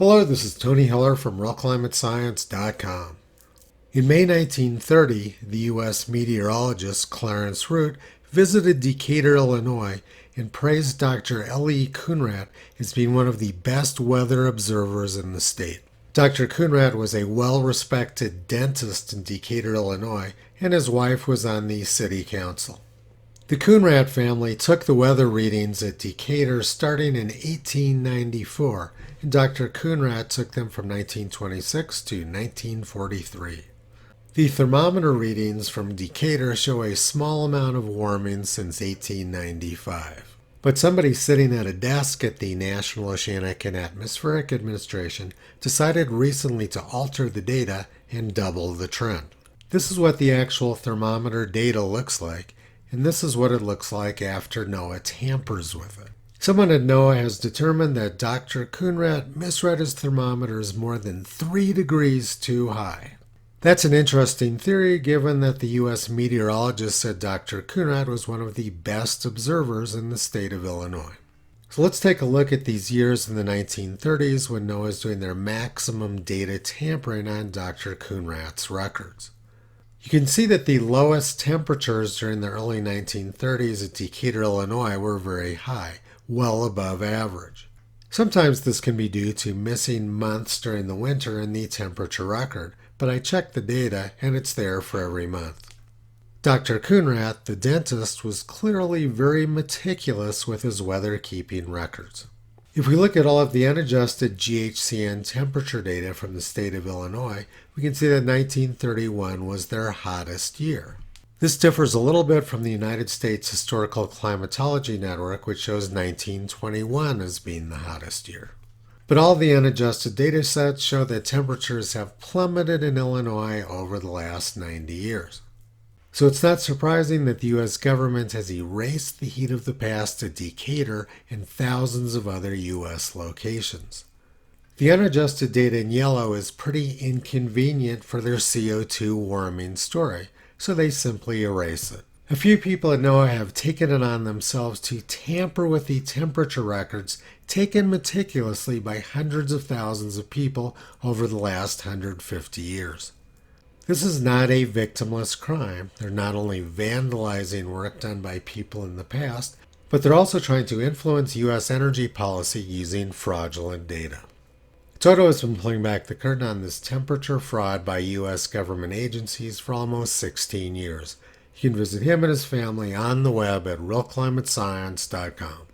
Hello, this is Tony Heller from RealClimateScience.com. In May 1930, the U.S. meteorologist Clarence Root visited Decatur, Illinois, and praised Dr. L.E. Coonrad as being one of the best weather observers in the state. Dr. Coonrad was a well-respected dentist in Decatur, Illinois, and his wife was on the city council. The Coonrad family took the weather readings at Decatur starting in 1894, and Dr. Coonrad took them from 1926 to 1943. The thermometer readings from Decatur show a small amount of warming since 1895. But somebody sitting at a desk at the National Oceanic and Atmospheric Administration decided recently to alter the data and double the trend. This is what the actual thermometer data looks like, and this is what it looks like after NOAA tampers with it. Someone at NOAA has determined that Dr. Coonrad misread his thermometers more than 3 degrees too high. That's an interesting theory given that the U.S. meteorologist said Dr. Coonrad was one of the best observers in the state of Illinois. So let's take a look at these years in the 1930s when NOAA is doing their maximum data tampering on Dr. Coonrad's records. You can see that the lowest temperatures during the early 1930s at Decatur, Illinois were very high, well above average. Sometimes this can be due to missing months during the winter in the temperature record, but I checked the data and it's there for every month. Dr. Coonrad, the dentist, was clearly very meticulous with his weather-keeping records. If we look at all of the unadjusted GHCN temperature data from the state of Illinois, we can see that 1931 was their hottest year. This differs a little bit from the United States Historical Climatology Network, which shows 1921 as being the hottest year. But all the unadjusted data sets show that temperatures have plummeted in Illinois over the last 90 years. So it's not surprising that the U.S. government has erased the heat of the past at Decatur and thousands of other U.S. locations. The unadjusted data in yellow is pretty inconvenient for their CO2 warming story, so they simply erase it. A few people at NOAA have taken it on themselves to tamper with the temperature records taken meticulously by hundreds of thousands of people over the last 150 years. This is not a victimless crime. They're not only vandalizing work done by people in the past, but they're also trying to influence U.S. energy policy using fraudulent data. Toto has been pulling back the curtain on this temperature fraud by U.S. government agencies for almost 16 years. You can visit him and his family on the web at realclimatescience.com.